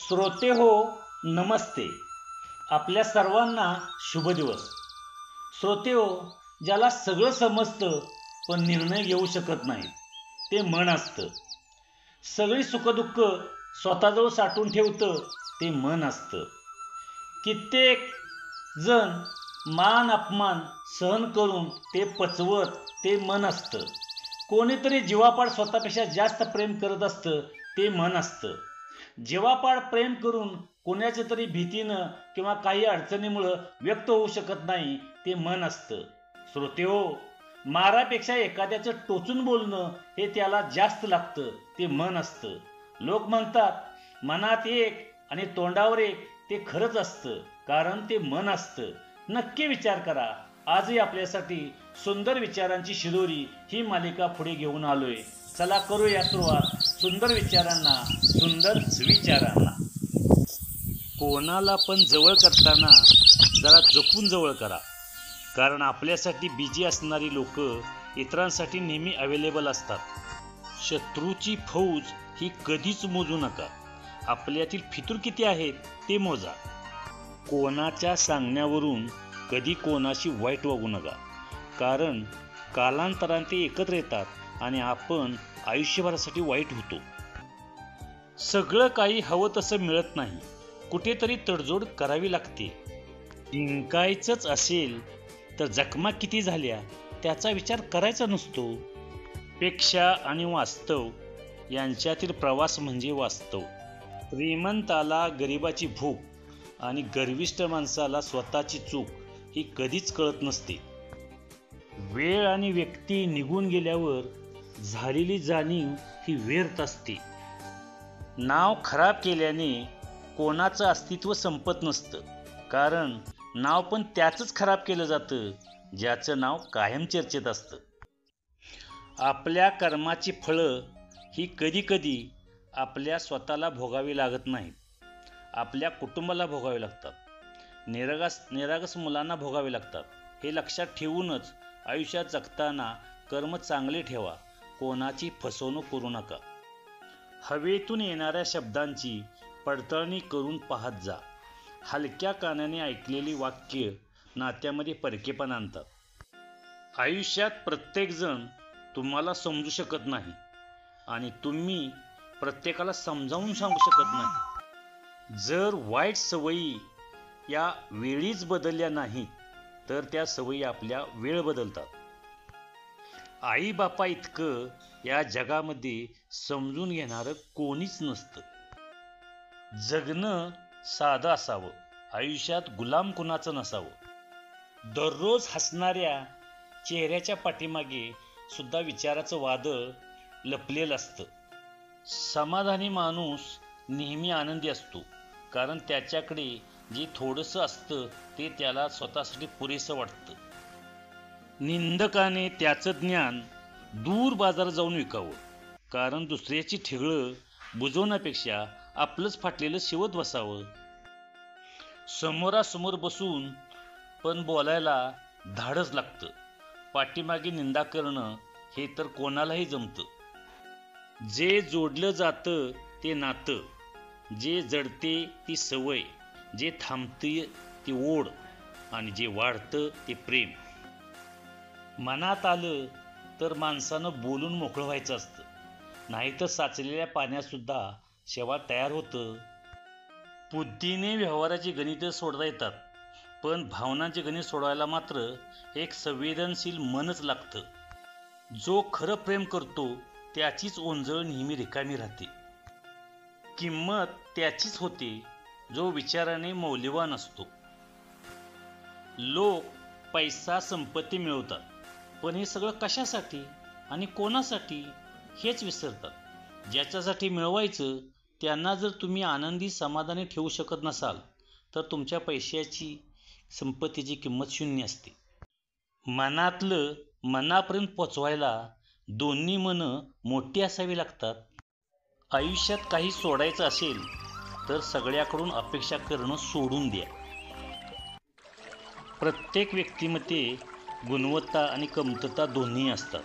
श्रोते हो, नमस्ते. आपल्या सर्वांना शुभ दिवस. श्रोते हो, ज्याला सगळं समजतं पण निर्णय घेऊ शकत नाही ते मन असतं. सगळी सुखदुःख स्वतःजवळ साठवून ठेवतं ते मन असतं. कित्येक जण मान अपमान सहन करून ते पचवत ते मन असतं. कोणीतरी जीवापाड स्वतःपेक्षा जास्त प्रेम करत असतं ते मन असतं. जीवापाड प्रेम करून कोणाच्या तरी भीतीनं किंवा काही अडचणीमुळं व्यक्त होऊ शकत नाही ते मन असतं. श्रोते हो, मारापेक्षा एखाद्याचं टोचून बोलणं हे त्याला जास्त लागतं ते मन असतं. लोक म्हणतात मनात एक आणि तोंडावर एक, ते खरंच असतं कारण ते मन असतं. नक्की विचार करा. आजही आपल्यासाठी सुंदर विचारांची शिदोरी ही मालिका पुढे घेऊन आलोय. चला करूया सुरुवात सुंदर विचारांना, सुंदर विचारांना. कोणाला पण जवळ करताना जरा जपून जवळ करा, कारण आपल्यासाठी बिझी असणारी लोक इतरांसाठी नेहमी अवेलेबल असतात. शत्रूची फौज ही कधीच मोजू नका. आपल्यातील फितूर किती आहेत ते मोजा. कोणाच्या सांगण्यावरून कधी कोणाशी वाईट वागू नका, कारण कालांतराने ते एकत्र येतात आणि आपण आयुष्यभरासाठी वाईट होतो. सगळं काही हवं तसं मिळत नाही, कुठेतरी तडजोड करावी लागते. जिंकायचंच असेल तर जखमा किती झाल्या त्याचा विचार करायचा नसतो. पेक्षा आणि वास्तव यांच्यातील प्रवास म्हणजे वास्तव. श्रीमंताला गरिबाची भूक आणि गर्विष्ठ माणसाला स्वतःची चूक ही कधीच कळत नसते. वेळ आणि व्यक्ती निघून गेल्यावर झालेली जाणीव ही व्यर्थ असते. नाव खराब केल्याने कोणाचं अस्तित्व संपत नसतं, कारण नाव पण त्याचंच खराब केलं जातं ज्याचं नाव कायम चर्चेत असतं. आपल्या कर्माची फळं ही कधी कधी आपल्या स्वतःला भोगावी लागत नाहीत, आपल्या कुटुंबाला भोगावी लागतात. निरागस मुलांना भोगावे लागतात. हे लक्षात ठेवूनच आयुष्यात जगताना कर्म चांगले ठेवा, कोणाची फसवणूक करू नका. हवेतून येणाऱ्या शब्दांची पडताळणी करून पाहत जा. हलक्या कानाने ऐकलेली वाक्य नात्यामध्ये परकेपणा आणतात. आयुष्यात प्रत्येकजण तुम्हाला समजू शकत नाही आणि तुम्ही प्रत्येकाला समजावून सांगू शकत नाही. जर वाईट सवयी या वेळीच बदलल्या नाहीत तर त्या सवयी आपल्या वेळ बदलतात. आई बापा इतकं या जगामध्ये समजून घेणारं कोणीच नसतं. जगणं साधं असावं, आयुष्यात गुलाम कुणाचं नसावं. दररोज हसणाऱ्या चेहऱ्याच्या पाठीमागे सुद्धा विचाराचं वादळ लपलेलं असतं. समाधानी माणूस नेहमी आनंदी असतो, कारण त्याच्याकडे जे थोडंसं असतं ते त्याला स्वतःसाठी पुरेसं वाटतं. निंदकाने त्याचं ज्ञान दूर बाजारात जाऊन विकावं, कारण दुसऱ्याची ठिगळं बुजवण्यापेक्षा आपलंच फाटलेलं शिवत बसावं. समोरासमोर बसून पण बोलायला धाडस लागतं. पाठीमागे निंदा करणं हे तर कोणालाही जमतं. जे जोडलं जातं ते नातं, जे जडते ती सवय, जे थांबते ती ओढ आणि जे वाढतं ते प्रेम. मनात आलं तर माणसानं बोलून मोकळं व्हायचं असतं, नाहीतर साचलेल्या पाण्यात सुद्धा शेवाळ तयार होतं. बुद्धीने व्यवहाराची गणितं सोडता येतात, पण भावनांचे गणित सोडवायला मात्र एक संवेदनशील मनच लागतं. जो खरं प्रेम करतो त्याचीच ओंजळ नेहमी रिकामी राहते. किंमत त्याचीच होते जो विचाराने मौल्यवान असतो. लोक पैसा संपत्ती मिळवतात, पण हे सगळं कशासाठी आणि कोणासाठी हेच विसरतात. ज्याच्यासाठी मिळवायचं त्यांना जर तुम्ही आनंदी समाधानी ठेवू शकत नसाल तर तुमच्या पैशाची संपत्तीची किंमत शून्य असते. मनातलं मनापर्यंत पोचवायला दोन्ही मनं मोठी असावी लागतात. आयुष्यात काही सोडायचं असेल तर सगळ्याकडून अपेक्षा करणं सोडून द्या. प्रत्येक व्यक्तीमध्ये गुणवत्ता आणि कमतरता दोन्ही असतात.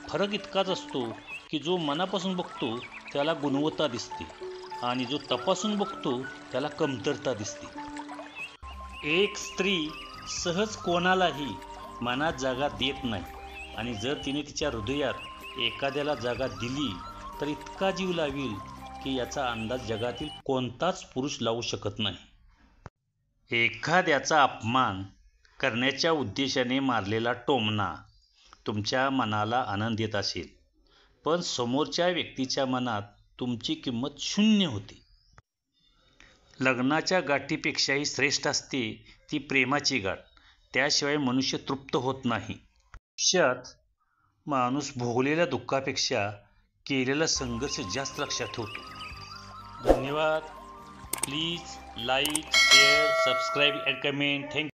फरक इतकाच असतो की जो मनापासून बघतो त्याला गुणवत्ता दिसते आणि जो तपासून बघतो त्याला कमतरता दिसते. एक स्त्री सहज कोणालाही मनात जागा देत नाही आणि जर तिने तिच्या हृदयात एखाद्याला जागा दिली तर इतका जीव लावील की याचा अंदाज जगातील कोणताच पुरुष लावू शकत नाही. एखाद्याचा अपमान करण्याच्या उद्देशाने मारलेला टोमणा तुमच्या मनाला आनंद देत असेल, पण समोरच्या व्यक्तीच्या मनात तुमची किंमत शून्य होती. लग्नाच्या गाठीपेक्षाही श्रेष्ठ असते ती प्रेमाची गाठ. त्याशिवाय मनुष्य तृप्त होत नाही. आयुष्यात माणूस भोगलेल्या दुःखापेक्षा केलेला संघर्ष जास्त लक्षात ठेवतो. धन्यवाद. Please like, share, subscribe and comment. Thank you.